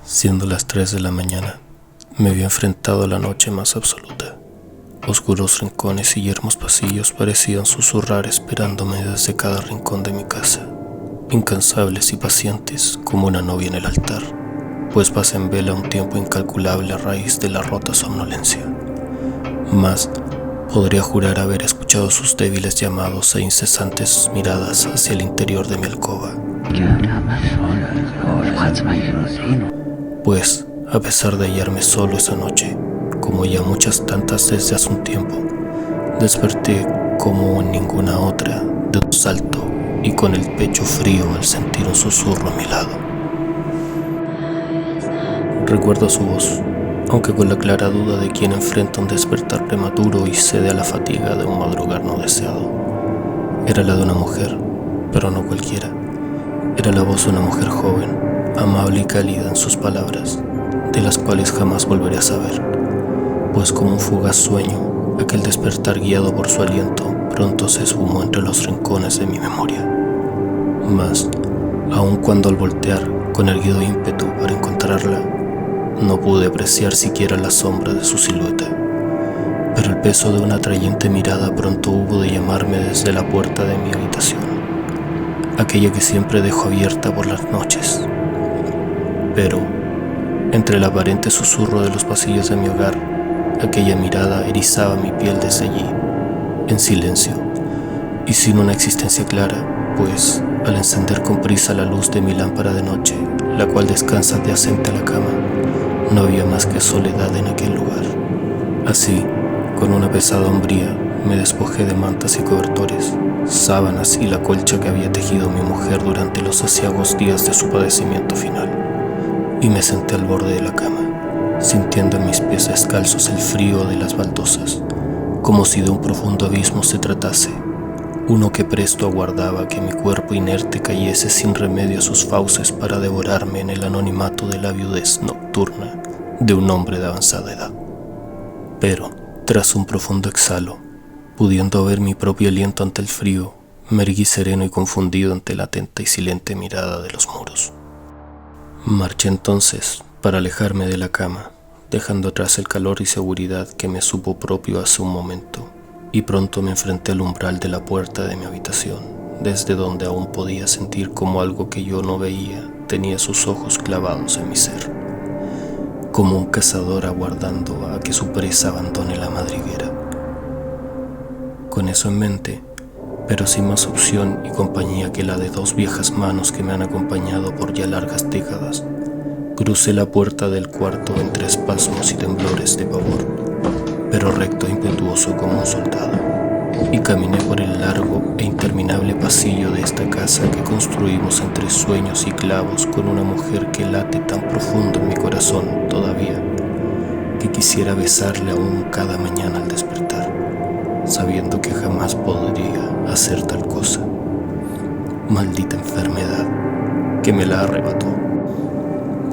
Siendo las 3 de la mañana, me vi enfrentado a la noche más absoluta. Oscuros rincones y yermos pasillos parecían susurrar esperándome desde cada rincón de mi casa, incansables y pacientes como una novia en el altar, pues pasé en vela un tiempo incalculable a raíz de la rota somnolencia. Mas podría jurar haber escuchado sus débiles llamados e incesantes miradas hacia el interior de mi alcoba. Pues, a pesar de hallarme solo esa noche, como ya muchas tantas desde hace un tiempo, desperté como en ninguna otra, de un salto y con el pecho frío al sentir un susurro a mi lado. Recuerdo su voz, aunque con la clara duda de quien enfrenta un despertar prematuro y cede a la fatiga de un madrugar no deseado. Era la de una mujer, pero no cualquiera. Era la voz de una mujer joven, amable y cálida en sus palabras, de las cuales jamás volveré a saber, pues como un fugaz sueño, aquel despertar guiado por su aliento pronto se esfumó entre los rincones de mi memoria. Mas, aun cuando al voltear con erguido ímpetu para encontrarla, no pude apreciar siquiera la sombra de su silueta, pero el peso de una atrayente mirada pronto hubo de llamarme desde la puerta de mi habitación, aquella que siempre dejo abierta por las noches. Pero, entre el aparente susurro de los pasillos de mi hogar, aquella mirada erizaba mi piel desde allí, en silencio, y sin una existencia clara, pues, al encender con prisa la luz de mi lámpara de noche, la cual descansa adyacente a la cama, no había más que soledad en aquel lugar. Así, con una pesada hombría, me despojé de mantas y cobertores, sábanas y la colcha que había tejido mi mujer durante los aciagos días de su padecimiento final, y me senté al borde de la cama, sintiendo en mis pies descalzos el frío de las baldosas, como si de un profundo abismo se tratase, uno que presto aguardaba que mi cuerpo inerte cayese sin remedio a sus fauces para devorarme en el anonimato de la viudez nocturna de un hombre de avanzada edad. Pero, tras un profundo exhalo, pudiendo ver mi propio aliento ante el frío, me erguí sereno y confundido ante la atenta y silente mirada de los muros. Marché entonces para alejarme de la cama, dejando atrás el calor y seguridad que me supo propio hace un momento, y pronto me enfrenté al umbral de la puerta de mi habitación, desde donde aún podía sentir como algo que yo no veía tenía sus ojos clavados en mi ser, como un cazador aguardando a que su presa abandone la madriguera. Con eso en mente, pero sin más opción y compañía que la de dos viejas manos que me han acompañado por ya largas décadas, crucé la puerta del cuarto entre espasmos y temblores de pavor, pero recto e impetuoso como un soldado, y caminé por el largo e interminable pasillo de esta casa que construimos entre sueños y clavos con una mujer que late tan profundo en mi corazón todavía, que quisiera besarle aún cada mañana al despertar, sabiendo que jamás podría hacer tal cosa. Maldita enfermedad que me la arrebató.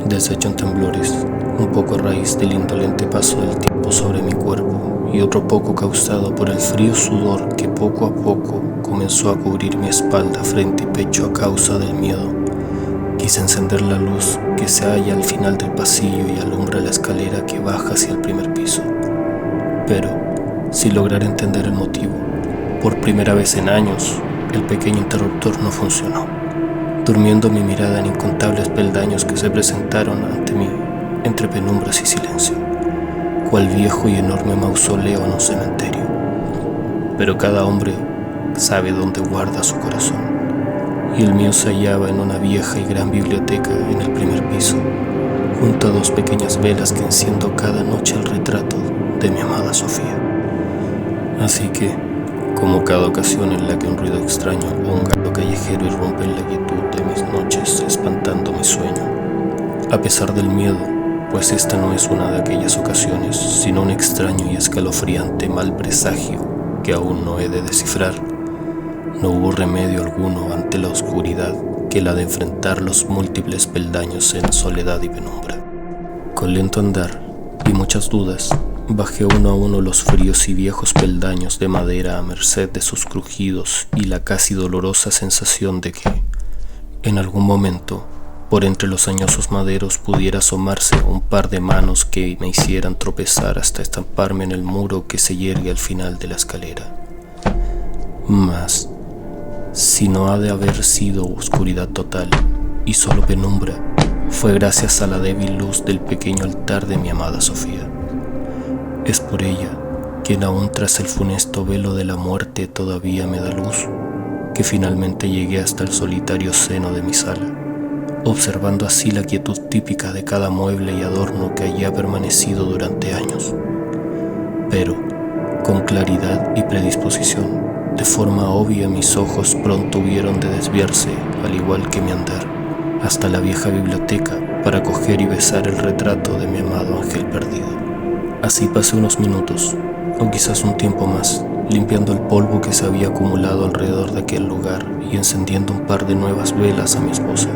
Deshecho en temblores, un poco a raíz del indolente paso del tiempo sobre mi cuerpo y otro poco causado por el frío sudor que poco a poco comenzó a cubrir mi espalda, frente y pecho a causa del miedo, quise encender la luz que se halla al final del pasillo y alumbra la escalera que baja hacia el primer piso. Pero, sin lograr entender el motivo, por primera vez en años, el pequeño interruptor no funcionó, durmiendo mi mirada en incontables peldaños que se presentaron ante mí entre penumbras y silencio, cual viejo y enorme mausoleo en un cementerio. Pero cada hombre sabe dónde guarda su corazón, y el mío se hallaba en una vieja y gran biblioteca en el primer piso, junto a dos pequeñas velas que enciendo cada noche al retrato de mi amada Sofía. Así que, como cada ocasión en la que un ruido extraño o un gato callejero irrumpe en la quietud de mis noches espantando mi sueño, a pesar del miedo, pues esta no es una de aquellas ocasiones, sino un extraño y escalofriante mal presagio que aún no he de descifrar, no hubo remedio alguno ante la oscuridad que la de enfrentar los múltiples peldaños en soledad y penumbra. Con lento andar y muchas dudas, bajé uno a uno los fríos y viejos peldaños de madera a merced de sus crujidos y la casi dolorosa sensación de que, en algún momento, por entre los añosos maderos pudiera asomarse un par de manos que me hicieran tropezar hasta estamparme en el muro que se yergue al final de la escalera. Mas, si no ha de haber sido oscuridad total y solo penumbra, fue gracias a la débil luz del pequeño altar de mi amada Sofía. Es por ella, quien aún tras el funesto velo de la muerte todavía me da luz, que finalmente llegué hasta el solitario seno de mi sala, observando así la quietud típica de cada mueble y adorno que allí ha permanecido durante años, pero con claridad y predisposición. De forma obvia mis ojos pronto hubieron de desviarse, al igual que mi andar, hasta la vieja biblioteca para coger y besar el retrato de mi amado ángel perdido. Así pasé unos minutos, o quizás un tiempo más, limpiando el polvo que se había acumulado alrededor de aquel lugar y encendiendo un par de nuevas velas a mi esposa,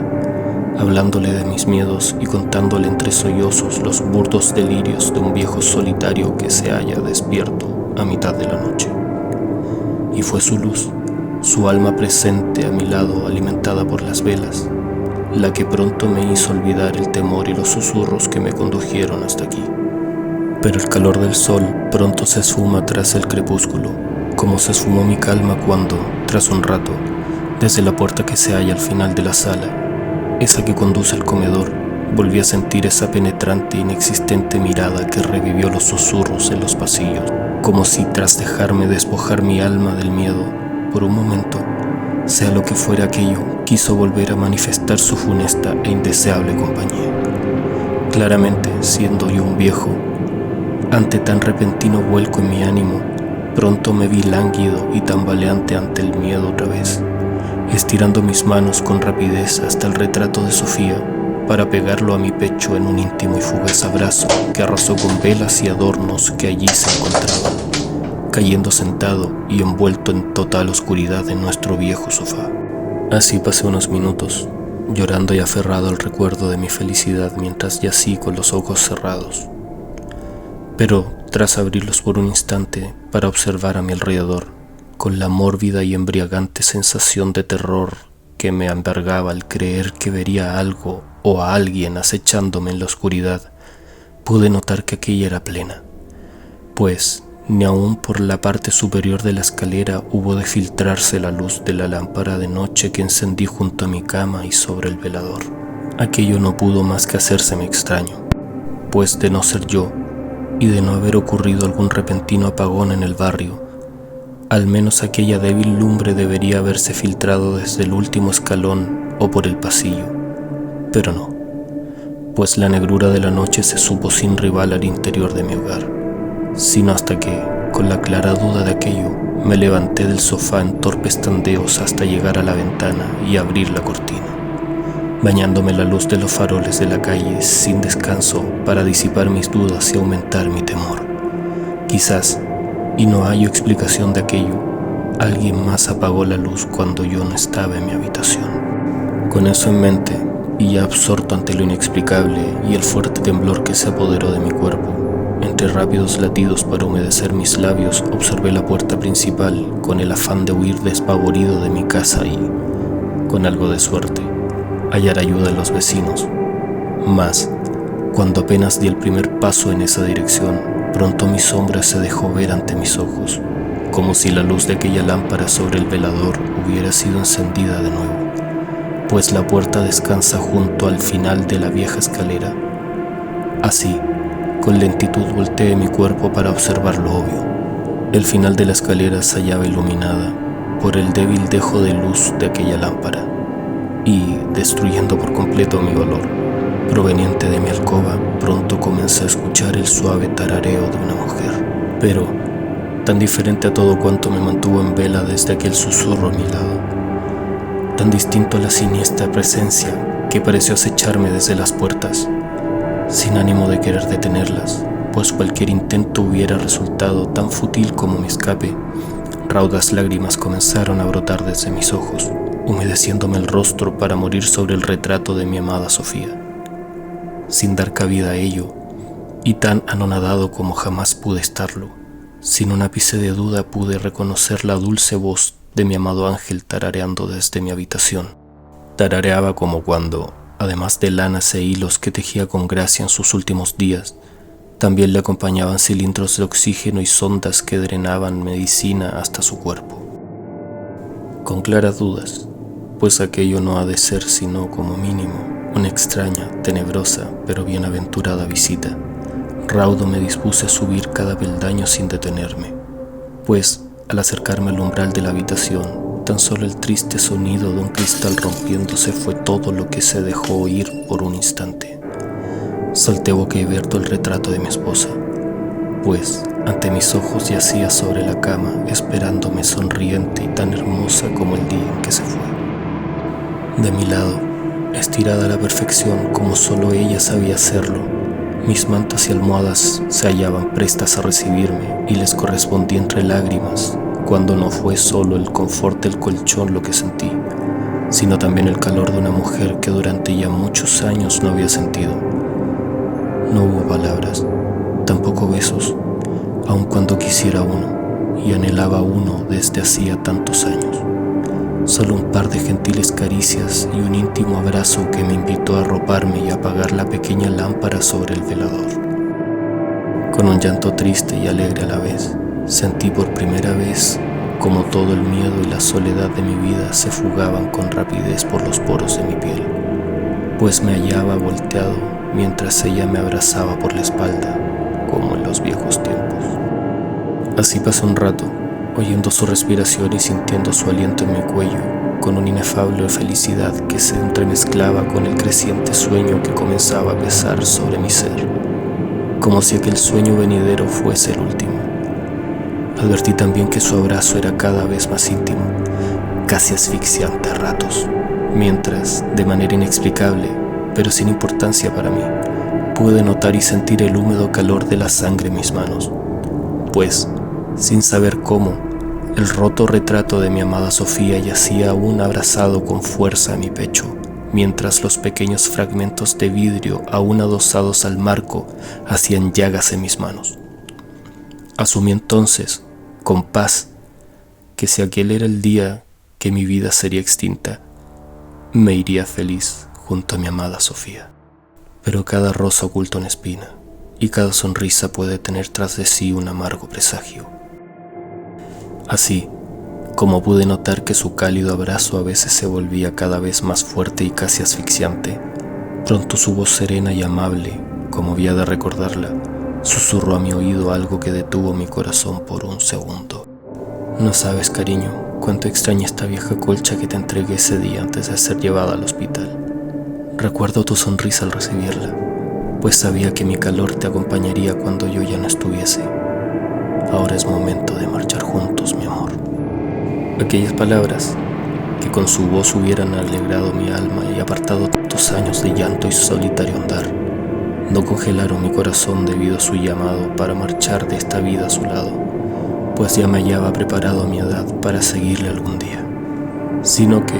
hablándole de mis miedos y contándole entre sollozos los burdos delirios de un viejo solitario que se halla despierto a mitad de la noche. Y fue su luz, su alma presente a mi lado alimentada por las velas, la que pronto me hizo olvidar el temor y los susurros que me condujeron hasta aquí. Pero el calor del sol pronto se esfuma tras el crepúsculo, como se esfumó mi calma cuando, tras un rato, desde la puerta que se halla al final de la sala, esa que conduce al comedor, volví a sentir esa penetrante e inexistente mirada que revivió los susurros en los pasillos, como si tras dejarme despojar mi alma del miedo, por un momento, sea lo que fuera aquello, quiso volver a manifestar su funesta e indeseable compañía. Claramente, siendo yo un viejo, ante tan repentino vuelco en mi ánimo, pronto me vi lánguido y tambaleante ante el miedo otra vez, estirando mis manos con rapidez hasta el retrato de Sofía para pegarlo a mi pecho en un íntimo y fugaz abrazo que arrasó con velas y adornos que allí se encontraban, cayendo sentado y envuelto en total oscuridad en nuestro viejo sofá. Así pasé unos minutos, llorando y aferrado al recuerdo de mi felicidad mientras yací con los ojos cerrados. Pero tras abrirlos por un instante para observar a mi alrededor, con la mórbida y embriagante sensación de terror que me embargaba al creer que vería algo o a alguien acechándome en la oscuridad, pude notar que aquella era plena, pues ni aun por la parte superior de la escalera hubo de filtrarse la luz de la lámpara de noche que encendí junto a mi cama y sobre el velador. Aquello no pudo más que hacérseme extraño, pues de no ser yo, y de no haber ocurrido algún repentino apagón en el barrio, al menos aquella débil lumbre debería haberse filtrado desde el último escalón o por el pasillo, pero no, pues la negrura de la noche se supo sin rival al interior de mi hogar, sino hasta que, con la clara duda de aquello, me levanté del sofá en torpes tandeos hasta llegar a la ventana y abrir la cortina, bañándome la luz de los faroles de la calle sin descanso para disipar mis dudas y aumentar mi temor. Quizás, y no hallo explicación de aquello, alguien más apagó la luz cuando yo no estaba en mi habitación. Con eso en mente, y ya absorto ante lo inexplicable y el fuerte temblor que se apoderó de mi cuerpo, entre rápidos latidos para humedecer mis labios, observé la puerta principal con el afán de huir despavorido de mi casa y, con algo de suerte, hallar ayuda en los vecinos. Mas, cuando apenas di el primer paso en esa dirección, pronto mi sombra se dejó ver ante mis ojos, como si la luz de aquella lámpara sobre el velador hubiera sido encendida de nuevo, pues la puerta descansa junto al final de la vieja escalera. Así, con lentitud volteé mi cuerpo para observar lo obvio. El final de la escalera se hallaba iluminada por el débil dejo de luz de aquella lámpara, y, destruyendo por completo mi valor, proveniente de mi alcoba, pronto comencé a escuchar el suave tarareo de una mujer, pero tan diferente a todo cuanto me mantuvo en vela desde aquel susurro a mi lado, tan distinto a la siniestra presencia que pareció acecharme desde las puertas, sin ánimo de querer detenerlas, pues cualquier intento hubiera resultado tan fútil como mi escape. Raudas lágrimas comenzaron a brotar desde mis ojos, humedeciéndome el rostro para morir sobre el retrato de mi amada Sofía. Sin dar cabida a ello, y tan anonadado como jamás pude estarlo, sin un ápice de duda pude reconocer la dulce voz de mi amado ángel tarareando desde mi habitación. Tarareaba como cuando, además de lanas e hilos que tejía con gracia en sus últimos días, también le acompañaban cilindros de oxígeno y sondas que drenaban medicina hasta su cuerpo. Con claras dudas, pues aquello no ha de ser sino como mínimo una extraña, tenebrosa, pero bienaventurada visita, raudo me dispuse a subir cada peldaño sin detenerme, pues al acercarme al umbral de la habitación, tan solo el triste sonido de un cristal rompiéndose fue todo lo que se dejó oír por un instante. Salté boquiabierto el retrato de mi esposa, pues ante mis ojos yacía sobre la cama esperándome sonriente y tan hermosa como el día en que se fue. De mi lado, estirada a la perfección como solo ella sabía hacerlo, mis mantas y almohadas se hallaban prestas a recibirme y les correspondí entre lágrimas, cuando no fue solo el confort del colchón lo que sentí, sino también el calor de una mujer que durante ya muchos años no había sentido. No hubo palabras, tampoco besos, aun cuando quisiera uno, y anhelaba uno desde hacía tantos años. Solo un par de gentiles caricias y un íntimo abrazo que me invitó a arroparme y a apagar la pequeña lámpara sobre el velador. Con un llanto triste y alegre a la vez, sentí por primera vez como todo el miedo y la soledad de mi vida se fugaban con rapidez por los poros de mi piel, pues me hallaba volteado mientras ella me abrazaba por la espalda, como en los viejos tiempos. Así pasé un rato, oyendo su respiración y sintiendo su aliento en mi cuello, con una inefable felicidad que se entremezclaba con el creciente sueño que comenzaba a pesar sobre mi ser, como si aquel sueño venidero fuese el último. Advertí también que su abrazo era cada vez más íntimo, casi asfixiante a ratos, mientras, de manera inexplicable, pero sin importancia para mí, pude notar y sentir el húmedo calor de la sangre en mis manos, pues, sin saber cómo, el roto retrato de mi amada Sofía yacía aún abrazado con fuerza a mi pecho, mientras los pequeños fragmentos de vidrio aún adosados al marco hacían llagas en mis manos. Asumí entonces, con paz, que si aquel era el día que mi vida sería extinta, me iría feliz junto a mi amada Sofía. Pero cada rosa oculta una espina, y cada sonrisa puede tener tras de sí un amargo presagio. Así, como pude notar que su cálido abrazo a veces se volvía cada vez más fuerte y casi asfixiante, pronto su voz serena y amable, como había de recordarla, susurró a mi oído algo que detuvo mi corazón por un segundo. No sabes, cariño, cuánto extraña esta vieja colcha que te entregué ese día antes de ser llevada al hospital. Recuerdo tu sonrisa al recibirla, pues sabía que mi calor te acompañaría cuando yo ya no estuviese. Ahora es momento de marchar juntos, mi amor. Aquellas palabras, que con su voz hubieran alegrado mi alma y apartado tantos años de llanto y solitario andar, no congelaron mi corazón debido a su llamado para marchar de esta vida a su lado, pues ya me hallaba preparado a mi edad para seguirle algún día, sino que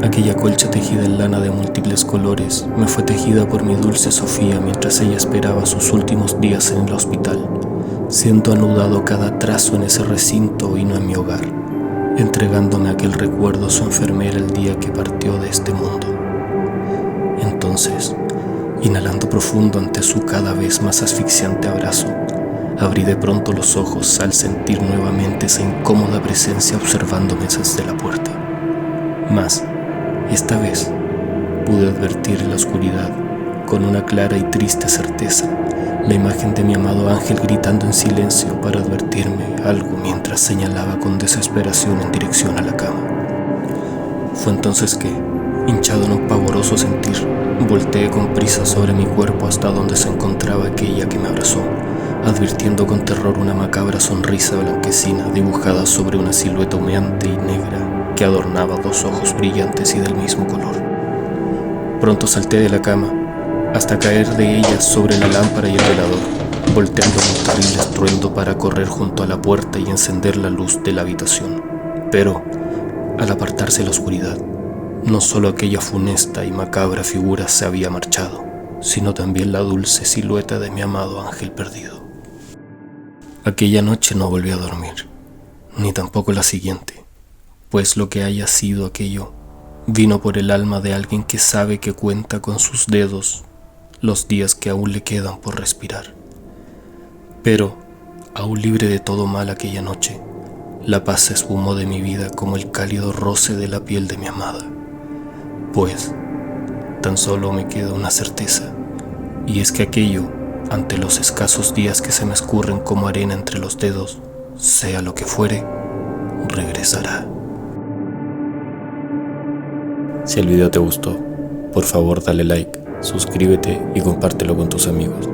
aquella colcha tejida en lana de múltiples colores me fue tejida por mi dulce Sofía mientras ella esperaba sus últimos días en el hospital, siendo anudado cada trazo en ese recinto y no en mi hogar, entregándome aquel recuerdo a su enfermera el día que partió de este mundo. Entonces, inhalando profundo ante su cada vez más asfixiante abrazo, abrí de pronto los ojos al sentir nuevamente esa incómoda presencia observándome desde la puerta. Mas, esta vez, pude advertir en la oscuridad, con una clara y triste certeza, la imagen de mi amado ángel gritando en silencio para advertirme algo mientras señalaba con desesperación en dirección a la cama. Fue entonces que, hinchado en un pavoroso sentir, volteé con prisa sobre mi cuerpo hasta donde se encontraba aquella que me abrazó, advirtiendo con terror una macabra sonrisa blanquecina dibujada sobre una silueta humeante y negra que adornaba dos ojos brillantes y del mismo color. Pronto salté de la cama, hasta caer de ella sobre la lámpara y el velador, volteando con terrible estruendo para correr junto a la puerta y encender la luz de la habitación. Pero, al apartarse la oscuridad, no solo aquella funesta y macabra figura se había marchado, sino también la dulce silueta de mi amado ángel perdido. Aquella noche no volví a dormir, ni tampoco la siguiente, pues lo que haya sido aquello Vino por el alma de alguien que sabe que cuenta con sus dedos los días que aún le quedan por respirar. Pero, aún libre de todo mal aquella noche, la paz se esfumó de mi vida como el cálido roce de la piel de mi amada. Pues, tan solo me queda una certeza, y es que aquello, ante los escasos días que se me escurren como arena entre los dedos, sea lo que fuere, regresará. Si el video te gustó, por favor dale like, suscríbete y compártelo con tus amigos.